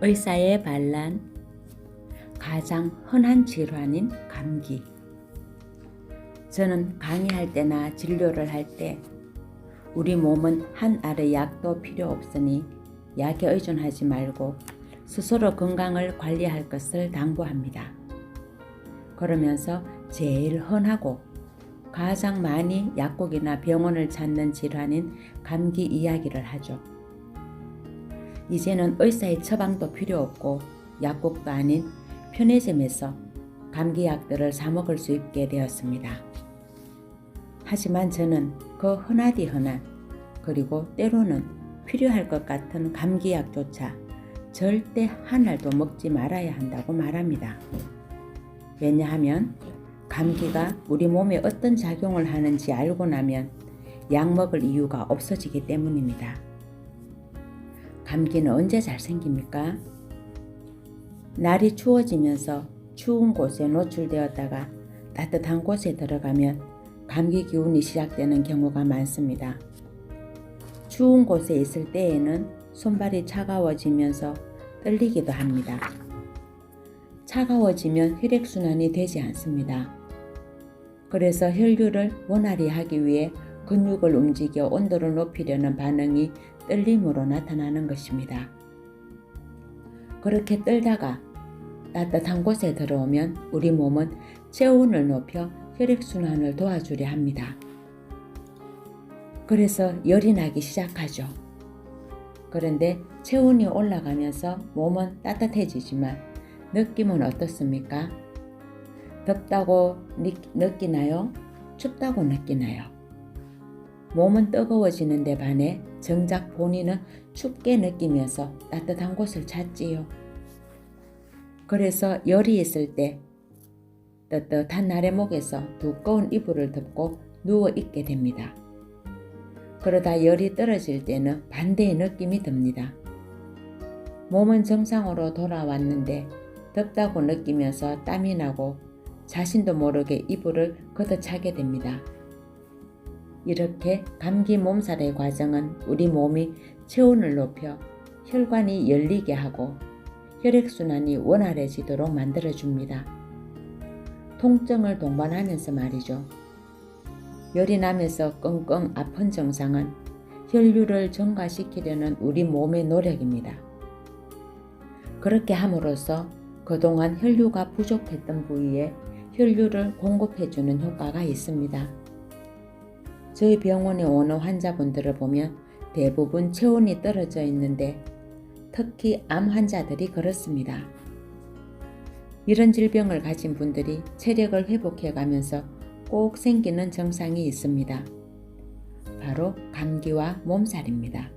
의사의 반란. 가장 흔한 질환인 감기. 저는 강의할 때나 진료를 할 때 우리 몸은 한 알의 약도 필요 없으니 약에 의존하지 말고 스스로 건강을 관리할 것을 당부합니다. 그러면서 제일 흔하고 가장 많이 약국이나 병원을 찾는 질환인 감기 이야기를 하죠. 이제는 의사의 처방도 필요 없고 약국도 아닌 편의점에서 감기약들을 사 먹을 수 있게 되었습니다. 하지만 저는 그 흔하디 흔한 그리고 때로는 필요할 것 같은 감기약조차 절대 한 알도 먹지 말아야 한다고 말합니다. 왜냐하면 감기가 우리 몸에 어떤 작용을 하는지 알고 나면 약 먹을 이유가 없어지기 때문입니다. 감기는 언제 잘 생깁니까? 날이 추워지면서 추운 곳에 노출되었다가 따뜻한 곳에 들어가면 감기 기운이 시작되는 경우가 많습니다. 추운 곳에 있을 때에는 손발이 차가워지면서 떨리기도 합니다. 차가워지면 혈액순환이 되지 않습니다. 그래서 혈류를 원활히 하기 위해 근육을 움직여 온도를 높이려는 반응이 떨림으로 나타나는 것입니다. 그렇게 떨다가 따뜻한 곳에 들어오면 우리 몸은 체온을 높여 혈액순환을 도와주려 합니다. 그래서 열이 나기 시작하죠. 그런데 체온이 올라가면서 몸은 따뜻해지지만 느낌은 어떻습니까? 덥다고 느끼나요? 춥다고 느끼나요? 몸은 뜨거워지는 데 반해 정작 본인은 춥게 느끼면서 따뜻한 곳을 찾지요. 그래서 열이 있을 때 뜨뜻한 나래목에서 두꺼운 이불을 덮고 누워 있게 됩니다. 그러다 열이 떨어질 때는 반대의 느낌이 듭니다. 몸은 정상으로 돌아왔는데 덥다고 느끼면서 땀이 나고 자신도 모르게 이불을 걷어차게 됩니다. 이렇게 감기 몸살의 과정은 우리 몸이 체온을 높여 혈관이 열리게 하고 혈액순환이 원활해지도록 만들어줍니다. 통증을 동반하면서 말이죠. 열이 나면서 끙끙 아픈 증상은 혈류를 증가시키려는 우리 몸의 노력입니다. 그렇게 함으로써 그동안 혈류가 부족했던 부위에 혈류를 공급해주는 효과가 있습니다. 저희 병원에 오는 환자분들을 보면 대부분 체온이 떨어져 있는데 특히 암 환자들이 그렇습니다. 이런 질병을 가진 분들이 체력을 회복해가면서 꼭 생기는 증상이 있습니다. 바로 감기와 몸살입니다.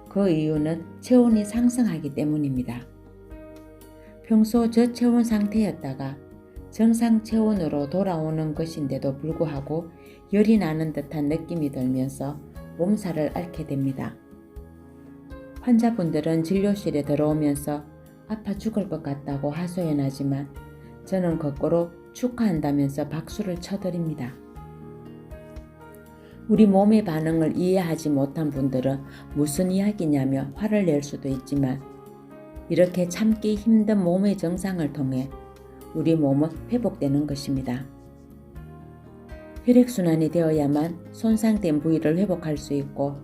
그 이유는 체온이 상승하기 때문입니다. 평소 저체온 상태였다가 정상 체온으로 돌아오는 것인데도 불구하고 열이 나는 듯한 느낌이 들면서 몸살을 앓게 됩니다. 환자분들은 진료실에 들어오면서 아파 죽을 것 같다고 하소연하지만 저는 거꾸로 축하한다면서 박수를 쳐드립니다. 우리 몸의 반응을 이해하지 못한 분들은 무슨 이야기냐며 화를 낼 수도 있지만 이렇게 참기 힘든 몸의 증상을 통해 우리 몸은 회복되는 것입니다. 혈액순환이 되어야만 손상된 부위를 회복할 수 있고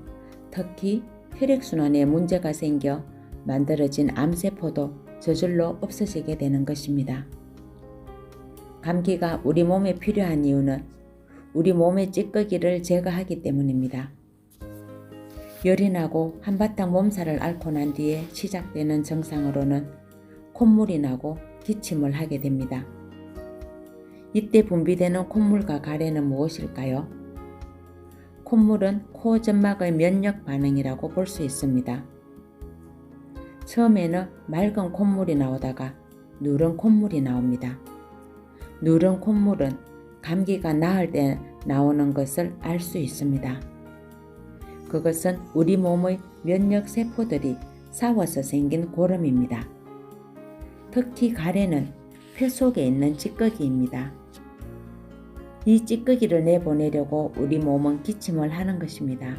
특히 혈액순환에 문제가 생겨 만들어진 암세포도 저절로 없어지게 되는 것입니다. 감기가 우리 몸에 필요한 이유는 우리 몸의 찌꺼기를 제거하기 때문입니다. 열이 나고 한바탕 몸살을 앓고 난 뒤에 시작되는 증상으로는 콧물이 나고 기침을 하게 됩니다. 이때 분비되는 콧물과 가래는 무엇일까요? 콧물은 코 점막의 면역 반응이라고 볼 수 있습니다. 처음에는 맑은 콧물이 나오다가 누런 콧물이 나옵니다. 누런 콧물은 감기가 나을 때 나오는 것을 알 수 있습니다. 그것은 우리 몸의 면역 세포들이 싸워서 생긴 고름입니다. 특히 가래는 폐 속에 있는 찌꺼기입니다. 이 찌꺼기를 내보내려고 우리 몸은 기침을 하는 것입니다.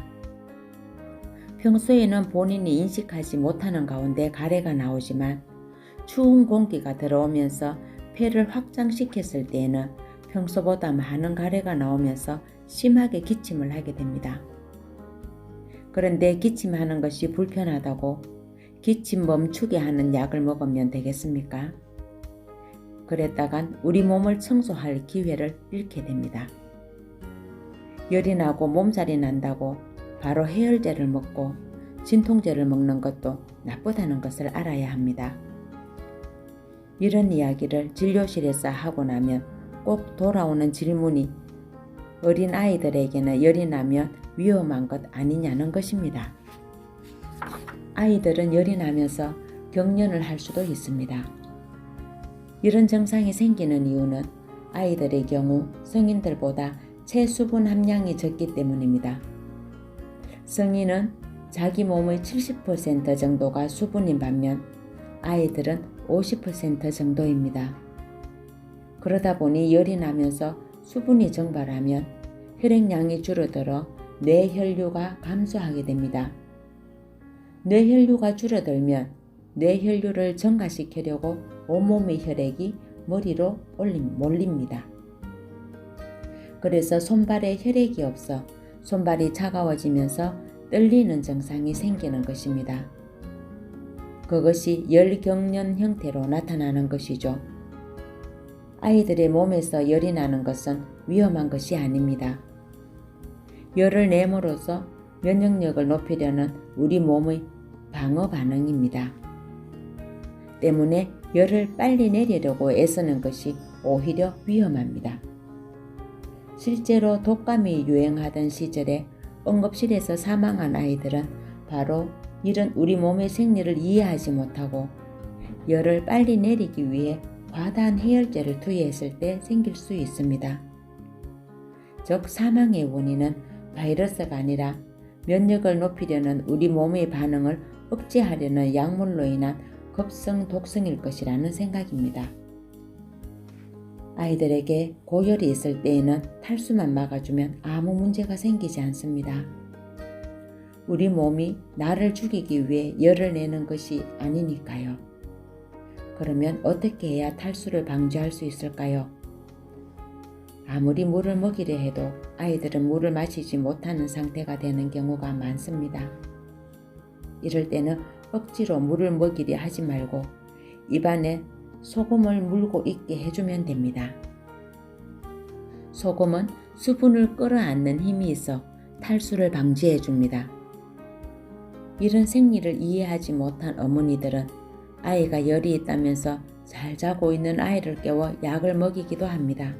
평소에는 본인이 인식하지 못하는 가운데 가래가 나오지만 추운 공기가 들어오면서 폐를 확장시켰을 때에는 평소보다 많은 가래가 나오면서 심하게 기침을 하게 됩니다. 그런데 기침하는 것이 불편하다고 기침 멈추게 하는 약을 먹으면 되겠습니까? 그랬다간 우리 몸을 청소할 기회를 잃게 됩니다. 열이 나고 몸살이 난다고 바로 해열제를 먹고 진통제를 먹는 것도 나쁘다는 것을 알아야 합니다. 이런 이야기를 진료실에서 하고 나면 꼭 돌아오는 질문이 어린 아이들에게는 열이 나면 위험한 것 아니냐는 것입니다. 아이들은 열이 나면서 경련을 할 수도 있습니다. 이런 증상이 생기는 이유는 아이들의 경우 성인들보다 체수분 함량이 적기 때문입니다. 성인은 자기 몸의 70% 정도가 수분인 반면 아이들은 50% 정도입니다. 그러다 보니 열이 나면서 수분이 증발하면 혈액량이 줄어들어 뇌혈류가 감소하게 됩니다. 뇌혈류가 줄어들면 뇌혈류를 증가시키려고 온몸의 혈액이 머리로 몰립니다. 그래서 손발에 혈액이 없어 손발이 차가워지면서 떨리는 증상이 생기는 것입니다. 그것이 열경련 형태로 나타나는 것이죠. 아이들의 몸에서 열이 나는 것은 위험한 것이 아닙니다. 열을 내므로써 면역력을 높이려는 우리 몸의 방어 반응입니다. 때문에 열을 빨리 내리려고 애쓰는 것이 오히려 위험합니다. 실제로 독감이 유행하던 시절에 응급실에서 사망한 아이들은 바로 이런 우리 몸의 생리를 이해하지 못하고 열을 빨리 내리기 위해 과다한 해열제를 투여했을 때 생길 수 있습니다. 즉 사망의 원인은 바이러스가 아니라 면역을 높이려는 우리 몸의 반응을 억제하려는 약물로 인한 급성 독성일 것이라는 생각입니다. 아이들에게 고열이 있을 때에는 탈수만 막아주면 아무 문제가 생기지 않습니다. 우리 몸이 나를 죽이기 위해 열을 내는 것이 아니니까요. 그러면 어떻게 해야 탈수를 방지할 수 있을까요? 아무리 물을 먹이려 해도 아이들은 물을 마시지 못하는 상태가 되는 경우가 많습니다. 이럴 때는 억지로 물을 먹이려 하지 말고 입안에 소금을 물고 있게 해주면 됩니다. 소금은 수분을 끌어안는 힘이 있어 탈수를 방지해 줍니다. 이런 생리를 이해하지 못한 어머니들은 아이가 열이 있다면서 잘 자고 있는 아이를 깨워 약을 먹이기도 합니다.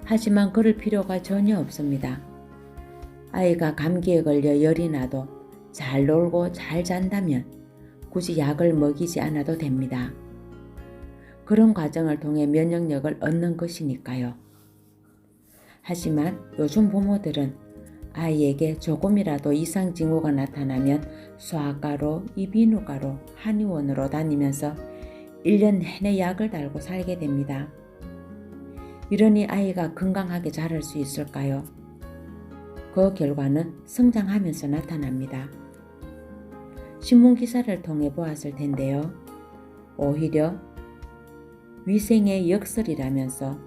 하지만 그럴 필요가 전혀 없습니다. 아이가 감기에 걸려 열이 나도 잘 놀고 잘 잔다면 굳이 약을 먹이지 않아도 됩니다. 그런 과정을 통해 면역력을 얻는 것이니까요. 하지만 요즘 부모들은 아이에게 조금이라도 이상 징후가 나타나면 소아과로, 이비인후과로, 한의원으로 다니면서 1년 내내 약을 달고 살게 됩니다. 이러니 아이가 건강하게 자랄 수 있을까요? 그 결과는 성장하면서 나타납니다. 신문기사를 통해 보았을 텐데요. 오히려 위생의 역설이라면서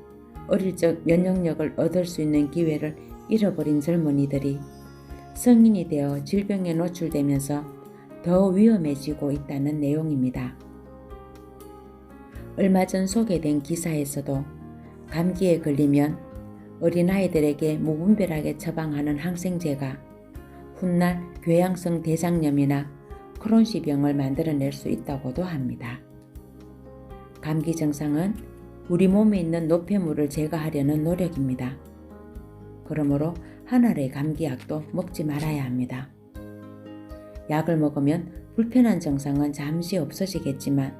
어릴 적 면역력을 얻을 수 있는 기회를 잃어버린 젊은이들이 성인이 되어 질병에 노출되면서 더 위험해지고 있다는 내용입니다. 얼마 전 소개된 기사에서도 감기에 걸리면 어린아이들에게 무분별하게 처방하는 항생제가 훗날 궤양성 대장염이나 크론시병을 만들어낼 수 있다고도 합니다. 감기 증상은 우리 몸에 있는 노폐물을 제거하려는 노력입니다. 그러므로 하나의 감기약도 먹지 말아야 합니다. 약을 먹으면 불편한 증상은 잠시 없어지겠지만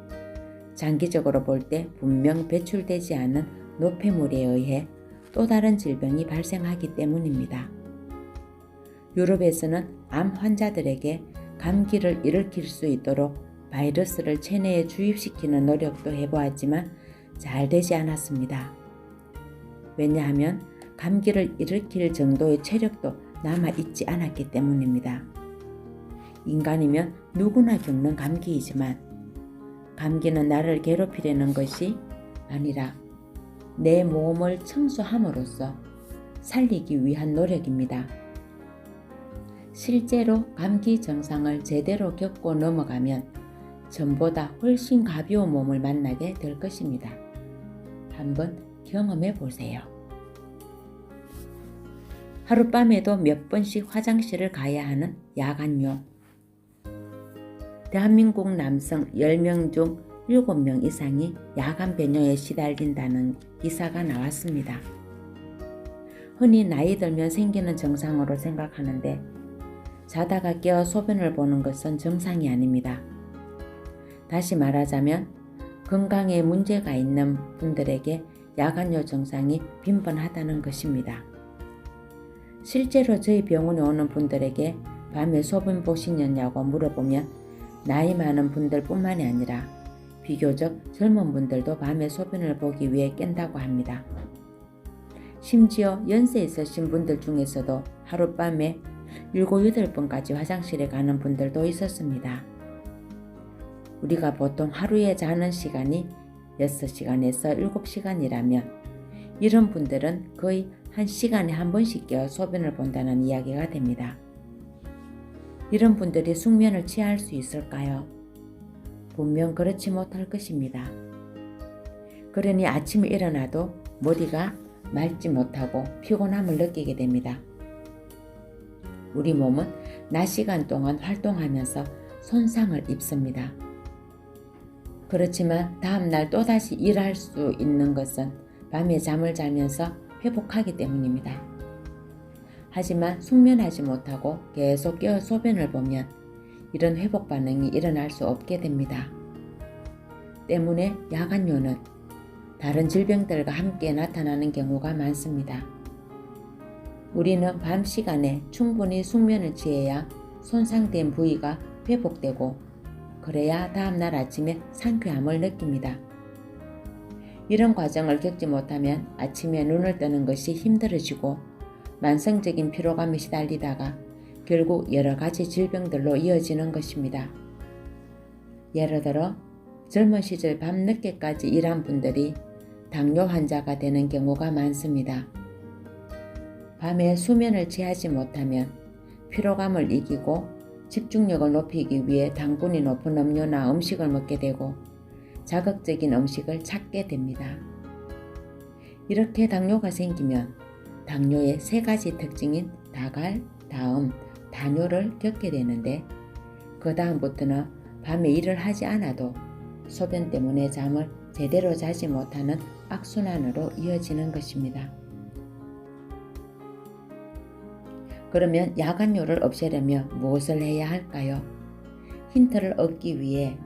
장기적으로 볼 때 분명 배출되지 않은 노폐물에 의해 또 다른 질병이 발생하기 때문입니다. 유럽에서는 암 환자들에게 감기를 일으킬 수 있도록 바이러스를 체내에 주입시키는 노력도 해보았지만 잘 되지 않았습니다. 왜냐하면 감기를 일으킬 정도의 체력도 남아있지 않았기 때문입니다. 인간이면 누구나 겪는 감기이지만 감기는 나를 괴롭히려는 것이 아니라 내 몸을 청소함으로써 살리기 위한 노력입니다. 실제로 감기 증상을 제대로 겪고 넘어가면 전보다 훨씬 가벼운 몸을 만나게 될 것입니다. 한번 경험해 보세요. 하룻밤에도 몇 번씩 화장실을 가야 하는 야간요. 대한민국 남성 10명 중 7명 이상이 야간 변뇨에 시달린다는 기사가 나왔습니다. 흔히 나이 들면 생기는 증상으로 생각하는데 자다가 깨어 소변을 보는 것은 정상이 아닙니다. 다시 말하자면 건강에 문제가 있는 분들에게 야간요 증상이 빈번하다는 것입니다. 실제로 저희 병원에 오는 분들에게 밤에 소변 보시느냐고 물어보면 나이 많은 분들 뿐만이 아니라 비교적 젊은 분들도 밤에 소변을 보기 위해 깬다고 합니다. 심지어 연세 있으신 분들 중에서도 하룻밤에 7, 8번까지 화장실에 가는 분들도 있었습니다. 우리가 보통 하루에 자는 시간이 6시간에서 7시간이라면 이런 분들은 거의 1시간에 한 번씩 깨어 소변을 본다는 이야기가 됩니다. 이런 분들이 숙면을 취할 수 있을까요? 분명 그렇지 못할 것입니다. 그러니 아침에 일어나도 머리가 맑지 못하고 피곤함을 느끼게 됩니다. 우리 몸은 낮 시간 동안 활동하면서 손상을 입습니다. 그렇지만 다음날 또다시 일할 수 있는 것은 밤에 잠을 자면서 회복하기 때문입니다. 하지만 숙면하지 못하고 계속 깨어 소변을 보면 이런 회복 반응이 일어날 수 없게 됩니다. 때문에 야간요는 다른 질병들과 함께 나타나는 경우가 많습니다. 우리는 밤 시간에 충분히 숙면을 취해야 손상된 부위가 회복되고 그래야 다음날 아침에 상쾌함을 느낍니다. 이런 과정을 겪지 못하면 아침에 눈을 뜨는 것이 힘들어지고 만성적인 피로감에 시달리다가 결국 여러 가지 질병들로 이어지는 것입니다. 예를 들어 젊은 시절 밤늦게까지 일한 분들이 당뇨 환자가 되는 경우가 많습니다. 밤에 수면을 취하지 못하면 피로감을 이기고 집중력을 높이기 위해 당분이 높은 음료나 음식을 먹게 되고 자극적인 음식을 찾게 됩니다. 이렇게 당뇨가 생기면 당뇨의 3가지 특징인 다갈, 다음, 다뇨를 겪게 되는데 그 다음부터는 밤에 일을 하지 않아도 소변 때문에 잠을 제대로 자지 못하는 악순환으로 이어지는 것입니다. 그러면 야간요를 없애려면 무엇을 해야 할까요? 힌트를 얻기 위해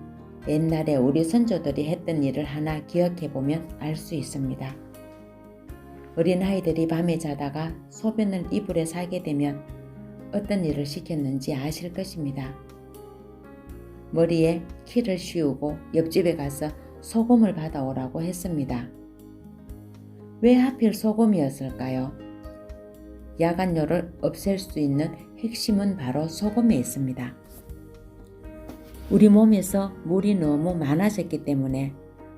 옛날에 우리 선조들이 했던 일을 하나 기억해보면 알 수 있습니다. 어린아이들이 밤에 자다가 소변을 이불에 싸게 되면 어떤 일을 시켰는지 아실 것입니다. 머리에 키를 씌우고 옆집에 가서 소금을 받아오라고 했습니다. 왜 하필 소금이었을까요? 야간요를 없앨 수 있는 핵심은 바로 소금에 있습니다. 우리 몸에서 물이 너무 많아졌기 때문에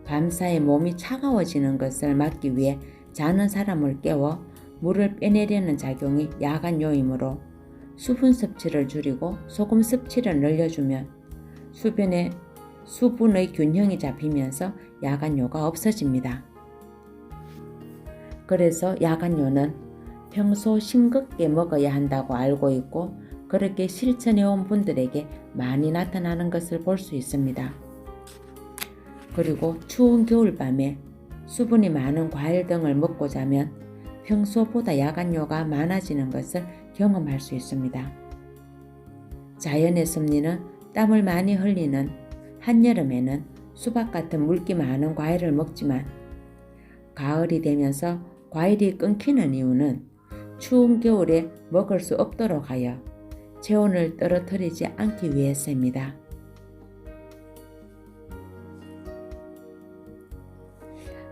밤사이 몸이 차가워지는 것을 막기 위해 자는 사람을 깨워 물을 빼내려는 작용이 야간요이므로 수분 섭취를 줄이고 소금 섭취를 늘려주면 수분의 균형이 잡히면서 야간요가 없어집니다. 그래서 야간요는 평소 싱겁게 먹어야 한다고 알고 있고 그렇게 실천해온 분들에게 많이 나타나는 것을 볼 수 있습니다. 그리고 추운 겨울밤에 수분이 많은 과일 등을 먹고 자면 평소보다 야간요가 많아지는 것을 경험할 수 있습니다. 자연의 섭리는 땀을 많이 흘리는 한여름에는 수박 같은 물기 많은 과일을 먹지만 가을이 되면서 과일이 끊기는 이유는 추운 겨울에 먹을 수 없도록 하여 체온을 떨어뜨리지 않기 위해서입니다.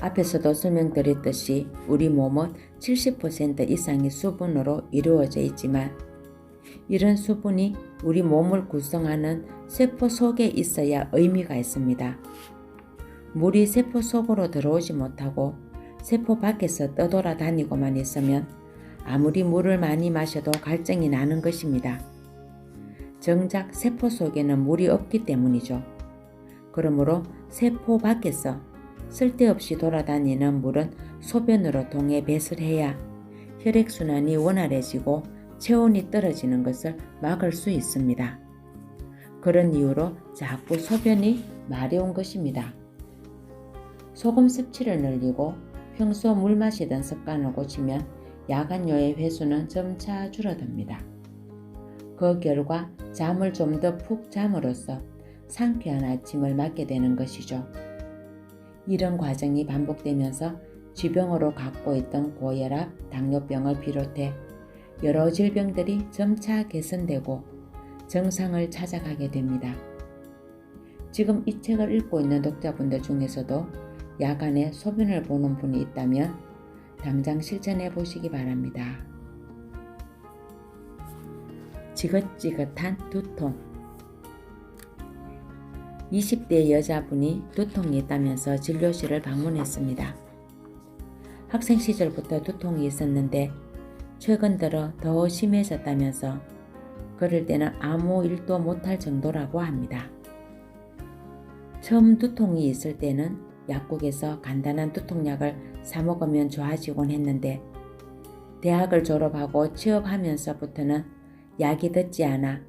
앞에서도 설명드렸듯이 우리 몸은 70% 이상이 수분으로 이루어져 있지만 이런 수분이 우리 몸을 구성하는 세포 속에 있어야 의미가 있습니다. 물이 세포 속으로 들어오지 못하고 세포 밖에서 떠돌아다니고만 있으면 아무리 물을 많이 마셔도 갈증이 나는 것입니다. 정작 세포 속에는 물이 없기 때문이죠. 그러므로 세포 밖에서 쓸데없이 돌아다니는 물은 소변으로 통해 배설해야 혈액순환이 원활해지고 체온이 떨어지는 것을 막을 수 있습니다. 그런 이유로 자꾸 소변이 마려운 것입니다. 소금 섭취를 늘리고 평소 물 마시던 습관을 고치면 야간요의 횟수는 점차 줄어듭니다. 그 결과 잠을 좀 더 푹 잠으로써 상쾌한 아침을 맞게 되는 것이죠. 이런 과정이 반복되면서 쥐병으로 갖고 있던 고혈압, 당뇨병을 비롯해 여러 질병들이 점차 개선되고 정상을 찾아가게 됩니다. 지금 이 책을 읽고 있는 독자분들 중에서도 야간에 소변을 보는 분이 있다면 당장 실천해 보시기 바랍니다. 지긋지긋한 두통. 20대 여자분이 두통이 있다면서 진료실을 방문했습니다. 학생 시절부터 두통이 있었는데 최근 들어 더 심해졌다면서 그럴 때는 아무 일도 못할 정도라고 합니다. 처음 두통이 있을 때는 약국에서 간단한 두통약을 사 먹으면 좋아지곤 했는데 대학을 졸업하고 취업하면서부터는 약이 듣지 않아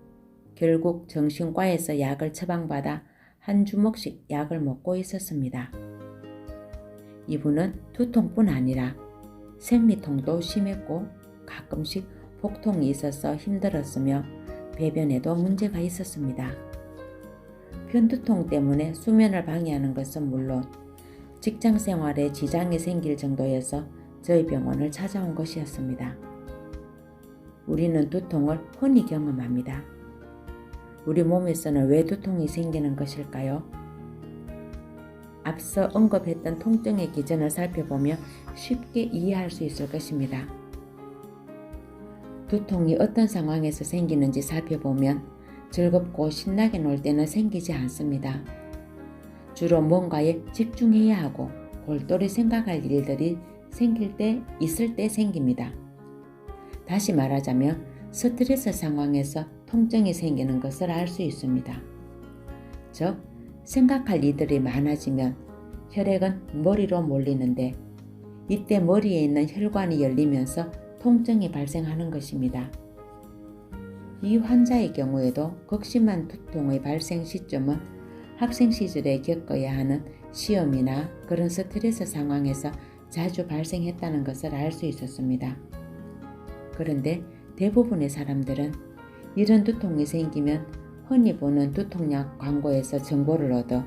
결국 정신과에서 약을 처방받아 한 주먹씩 약을 먹고 있었습니다. 이분은 두통뿐 아니라 생리통도 심했고 가끔씩 복통이 있어서 힘들었으며 배변에도 문제가 있었습니다. 편두통 때문에 수면을 방해하는 것은 물론 직장생활에 지장이 생길 정도여서 저희 병원을 찾아온 것이었습니다. 우리는 두통을 흔히 경험합니다. 우리 몸에서는 왜 두통이 생기는 것일까요? 앞서 언급했던 통증의 기전을 살펴보며 쉽게 이해할 수 있을 것입니다. 두통이 어떤 상황에서 생기는지 살펴보면 즐겁고 신나게 놀 때는 생기지 않습니다. 주로 뭔가에 집중해야 하고 골똘히 생각할 일들이 있을 때 생깁니다. 다시 말하자면 스트레스 상황에서 통증이 생기는 것을 알 수 있습니다. 즉, 생각할 일들이 많아지면 혈액은 머리로 몰리는데 이때 머리에 있는 혈관이 열리면서 통증이 발생하는 것입니다. 이 환자의 경우에도 극심한 두통의 발생 시점은 학생 시절에 겪어야 하는 시험이나 그런 스트레스 상황에서 자주 발생했다는 것을 알 수 있었습니다. 그런데 대부분의 사람들은 이런 두통이 생기면 흔히 보는 두통약 광고에서 정보를 얻어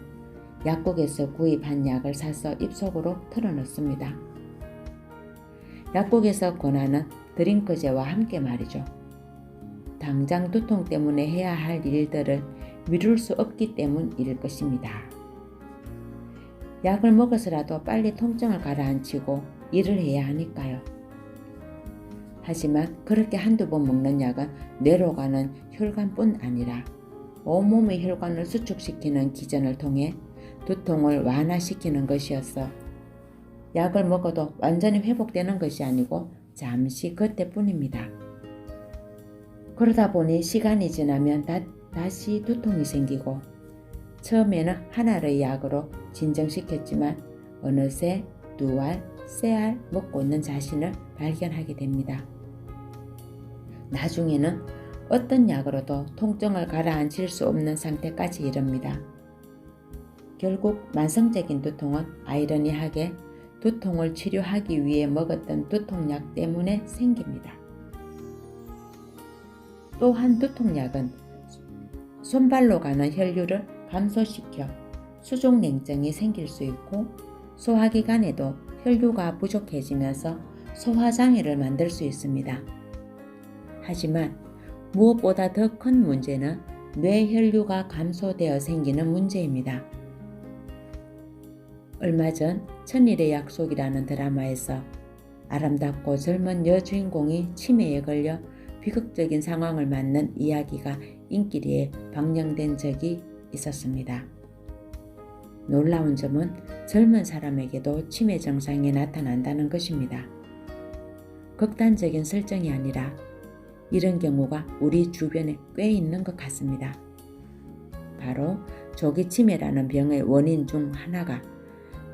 약국에서 구입한 약을 사서 입속으로 털어넣습니다. 약국에서 권하는 드링크제와 함께 말이죠. 당장 두통 때문에 해야 할 일들을 미룰 수 없기 때문일 것입니다. 약을 먹어서라도 빨리 통증을 가라앉히고 일을 해야 하니까요. 하지만 그렇게 한두 번 먹는 약은 뇌로 가는 혈관뿐 아니라 온몸의 혈관을 수축시키는 기전을 통해 두통을 완화시키는 것이어서 약을 먹어도 완전히 회복되는 것이 아니고 잠시 그때뿐입니다. 그러다 보니 시간이 지나면 다시 두통이 생기고 처음에는 한 알의 약으로 진정시켰지만 어느새 두 알, 세 알 먹고 있는 자신을 발견하게 됩니다. 나중에는 어떤 약으로도 통증을 가라앉힐 수 없는 상태까지 이릅니다. 결국 만성적인 두통은 아이러니하게 두통을 치료하기 위해 먹었던 두통약 때문에 생깁니다. 또한 두통약은 손발로 가는 혈류를 감소시켜 수족냉증이 생길 수 있고 소화기관에도 혈류가 부족해지면서 소화장애를 만들 수 있습니다. 하지만 무엇보다 더 큰 문제는 뇌혈류가 감소되어 생기는 문제입니다. 얼마 전 천일의 약속이라는 드라마에서 아름답고 젊은 여주인공이 치매에 걸려 비극적인 상황을 맞는 이야기가 인기리에 방영된 적이 있었습니다. 놀라운 점은 젊은 사람에게도 치매 증상이 나타난다는 것입니다. 극단적인 설정이 아니라 이런 경우가 우리 주변에 꽤 있는 것 같습니다. 바로 조기 치매라는 병의 원인 중 하나가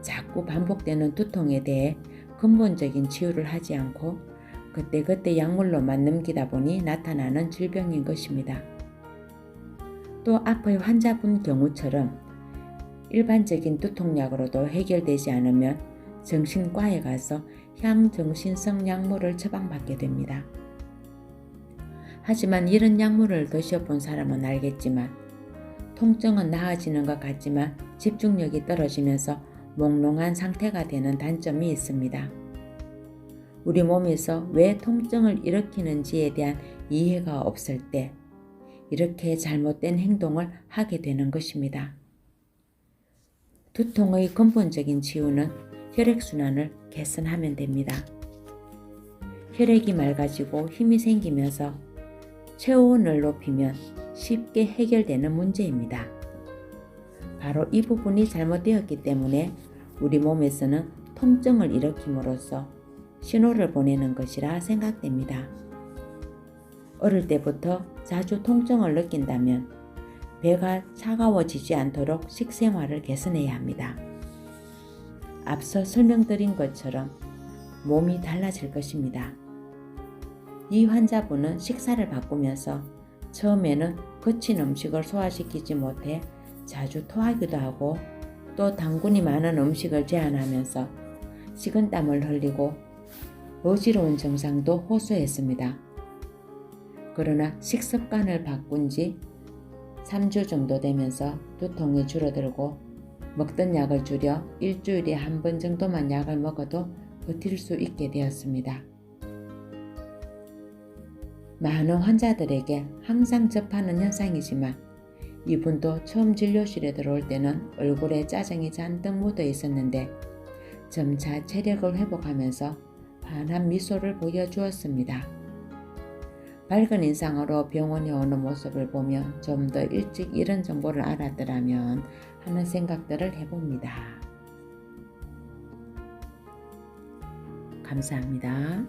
자꾸 반복되는 두통에 대해 근본적인 치유를 하지 않고 그때그때 약물로만 넘기다 보니 나타나는 질병인 것입니다. 또 앞의 환자분 경우처럼 일반적인 두통약으로도 해결되지 않으면 정신과에 가서 향정신성 약물을 처방받게 됩니다. 하지만 이런 약물을 드셔본 사람은 알겠지만 통증은 나아지는 것 같지만 집중력이 떨어지면서 몽롱한 상태가 되는 단점이 있습니다. 우리 몸에서 왜 통증을 일으키는지에 대한 이해가 없을 때 이렇게 잘못된 행동을 하게 되는 것입니다. 두통의 근본적인 치유는 혈액순환을 개선하면 됩니다. 혈액이 맑아지고 힘이 생기면서 체온을 높이면 쉽게 해결되는 문제입니다. 바로 이 부분이 잘못되었기 때문에 우리 몸에서는 통증을 일으킴으로써 신호를 보내는 것이라 생각됩니다. 어릴 때부터 자주 통증을 느낀다면 배가 차가워지지 않도록 식생활을 개선해야 합니다. 앞서 설명드린 것처럼 몸이 달라질 것입니다. 이 환자분은 식사를 바꾸면서 처음에는 거친 음식을 소화시키지 못해 자주 토하기도 하고 또 당분이 많은 음식을 제한하면서 식은땀을 흘리고 어지러운 증상도 호소했습니다. 그러나 식습관을 바꾼 지 3주 정도 되면서 두통이 줄어들고 먹던 약을 줄여 일주일에 한 번 정도만 약을 먹어도 버틸 수 있게 되었습니다. 많은 환자들에게 항상 접하는 현상이지만 이분도 처음 진료실에 들어올 때는 얼굴에 짜증이 잔뜩 묻어 있었는데 점차 체력을 회복하면서 환한 미소를 보여주었습니다. 밝은 인상으로 병원에 오는 모습을 보며 좀 더 일찍 이런 정보를 알았더라면 하는 생각들을 해봅니다. 감사합니다.